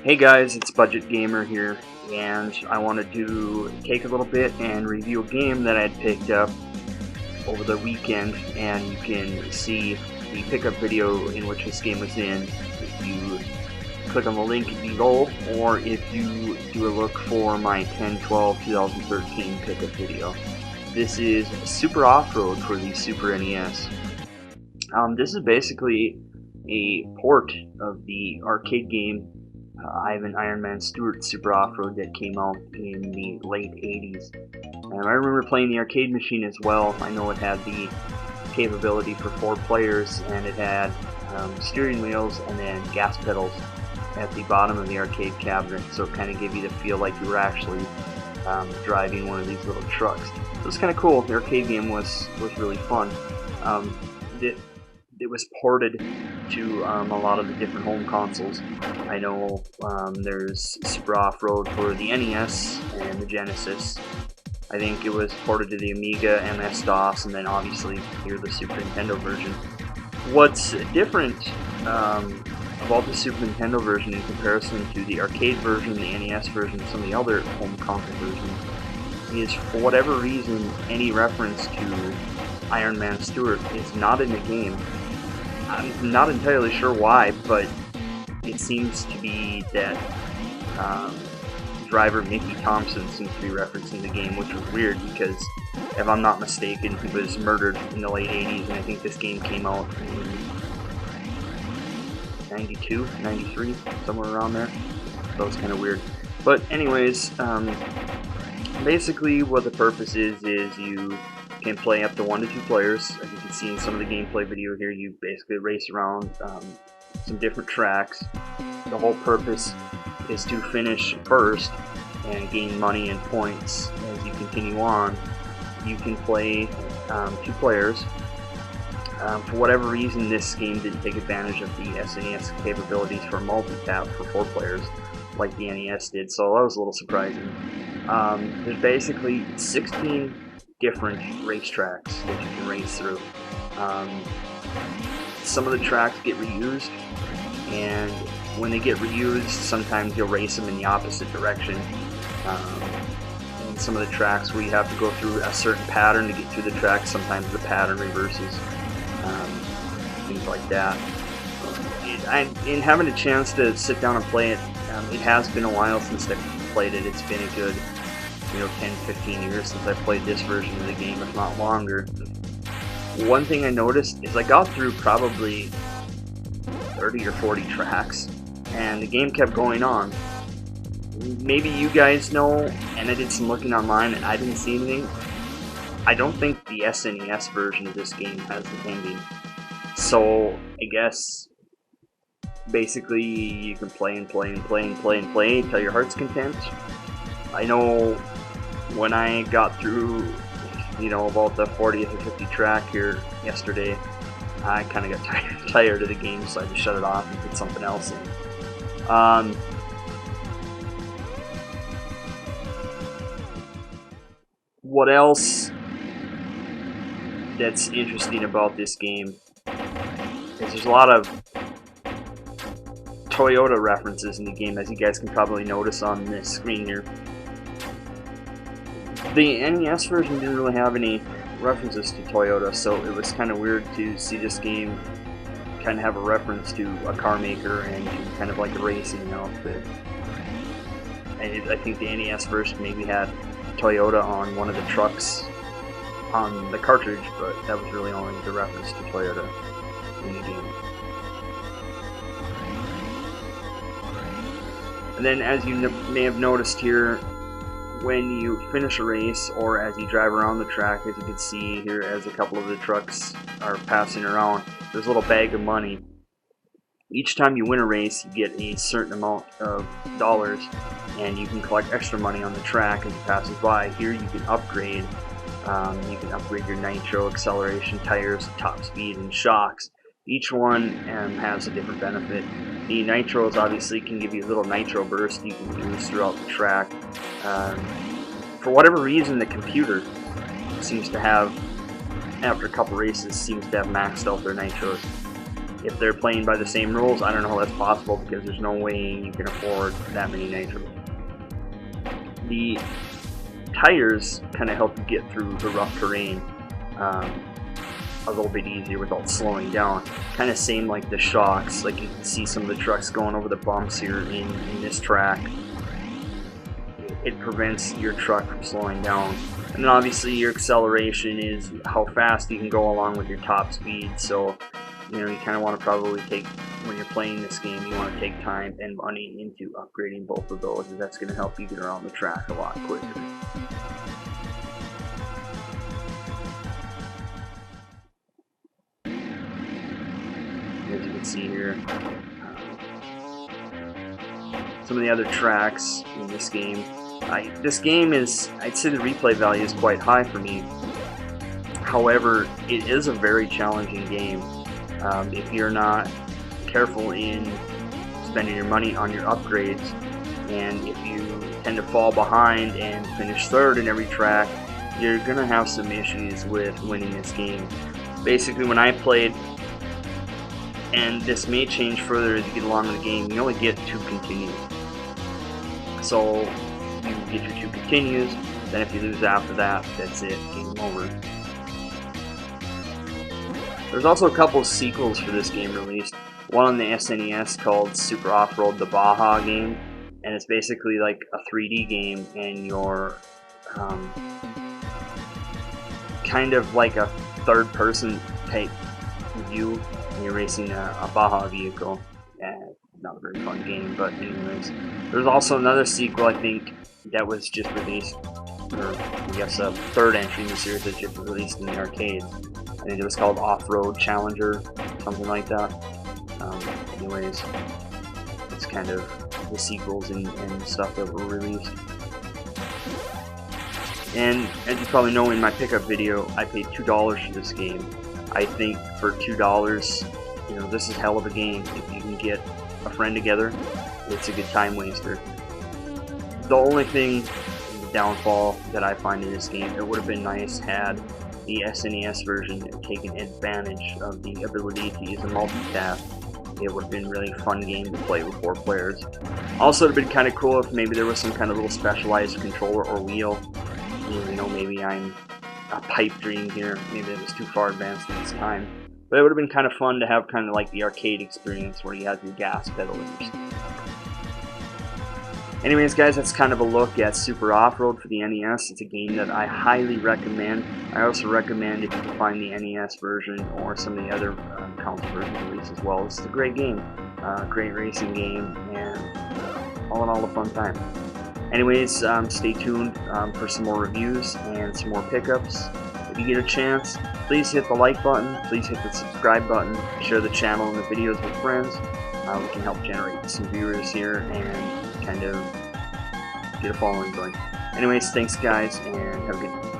Hey guys, it's Budget Gamer here, and I wanted to take a little bit and review a game that I had picked up over the weekend, and you can see the pickup video in which this game was in if you click on the link below, or if you do a look for my 10/12/2013 pickup video. This is Super Off-Road for the Super NES. This is basically a port of the arcade game Ivan Iron Man Stewart Super Off-Road that came out in the late 80s. And I remember playing the arcade machine as well. I know it had the capability for 4 players, and it had steering wheels and then gas pedals at the bottom of the arcade cabinet, so it kind of gave you the feel like you were actually driving one of these little trucks. So it was kind of cool. The arcade game was really fun. It was ported to a lot of the different home consoles. I know there's Super Off-Road for the NES and the Genesis. I think it was ported to the Amiga, MS-DOS, and then obviously here the Super Nintendo version. What's different about the Super Nintendo version in comparison to the arcade version, the NES version, and some of the other home console versions is, for whatever reason, any reference to Iron Man Stewart is not in the game. I'm not entirely sure why, but it seems to be that driver Mickey Thompson seems to be referencing the game, which was weird because, if I'm not mistaken, he was murdered in the late 80s, and I think this game came out in 92, 93, somewhere around there. So it's kind of weird. But anyways, basically what the purpose is you can play up to 1 to 2 players. As you can see in some of the gameplay video here, you basically race around some different tracks. The whole purpose is to finish first and gain money and points as you continue on. You can play 2 players. For whatever reason, this game didn't take advantage of the SNES capabilities for multi-tap for 4 players like the NES did, so that was a little surprising. There's basically 16 different racetracks that you can race through. Some of the tracks get reused, and when they get reused, sometimes you'll race them in the opposite direction. And some of the tracks where you have to go through a certain pattern to get through the track, sometimes the pattern reverses, things like that. In having a chance to sit down and play it, it has been a while since I played it. It's been a good 10-15 years since I played this version of the game, if not longer. One thing I noticed is I got through probably 30 or 40 tracks, and the game kept going on. Maybe you guys know, and I did some looking online and I didn't see anything. I don't think the SNES version of this game has the ending. So I guess basically you can play and play and play and play and play till your heart's content. I know when I got through, about the 40th or 50th track here yesterday, I kind of got tired of the game, so I just shut it off and put something else in. What else that's interesting about this game is there's a lot of Toyota references in the game, as you guys can probably notice on this screen here. The NES version didn't really have any references to Toyota, so it was kind of weird to see this game kind of have a reference to a car maker and to kind of like a racing outfit. And I think the NES version maybe had Toyota on one of the trucks on the cartridge, but that was really only the reference to Toyota in the game. And then, as you may have noticed here, when you finish a race, or as you drive around the track, as you can see here as a couple of the trucks are passing around, there's a little bag of money. Each time you win a race, you get a certain amount of dollars, and you can collect extra money on the track as it passes by. Here you can upgrade. You can upgrade your nitro, acceleration, tires, top speed, and shocks. Each one has a different benefit. The nitros obviously can give you a little nitro burst you can use throughout the track. For whatever reason, the computer seems to have, after a couple races, seems to have maxed out their nitros. If they're playing by the same rules, I don't know how that's possible, because there's no way you can afford that many nitros. The tires kind of help you get through the rough terrain a little bit easier without slowing down. Kind of same like the shocks, like you can see some of the trucks going over the bumps here in this track. It prevents your truck from slowing down. And then obviously your acceleration is how fast you can go along with your top speed. So you know, you kind of want to probably take, when you're playing this game, you want to take time and money into upgrading both of those, and that's going to help you get around the track a lot quicker. As you can see here, some of the other tracks in this game. This game is, I'd say the replay value is quite high for me. However, it is a very challenging game. If you're not careful in spending your money on your upgrades, and if you tend to fall behind and finish third in every track, you're going to have some issues with winning this game. Basically, when I played, and this may change further as you get along in the game, you only get 2 continues. So you get your 2 continues, then if you lose after that, that's it, game over. There's also a couple of sequels for this game released. One on the SNES called Super Off-Road the Baja game, and it's basically like a 3D game, and you're kind of like a third-person type view, and you're racing a Baja vehicle. Not a very fun game, but anyways. There's also another sequel, I think, that was just released, or I guess a third entry in the series that just released in the arcades. I think it was called Off-Road Challenger, something like that. Anyways, it's kind of the sequels and stuff that were released. And as you probably know, in my pickup video, I paid $2 for this game. I think for $2, you know, this is hell of a game. If you can get a friend together, it's a good time waster. The only thing, the downfall that I find in this game, it would have been nice had the SNES version taken advantage of the ability to use a multitask. It would have been a really fun game to play with 4 players. Also, it would have been kind of cool if maybe there was some kind of little specialized controller or wheel. You know, maybe I'm a pipe dream here. Maybe it was too far advanced at this time. But it would have been kind of fun to have kind of like the arcade experience where you have your gas pedal and your steering. Anyways, guys, that's kind of a look at Super Off-Road for the NES. It's a game that I highly recommend. I also recommend if you can find the NES version or some of the other console versions released as well. It's a great game, great racing game, and all in all a fun time. Anyways, stay tuned for some more reviews and some more pickups. If you get a chance, please hit the like button, please hit the subscribe button, share the channel and the videos with friends. We can help generate some viewers here and kind of get a following going. Anyways, thanks guys, and have a good day.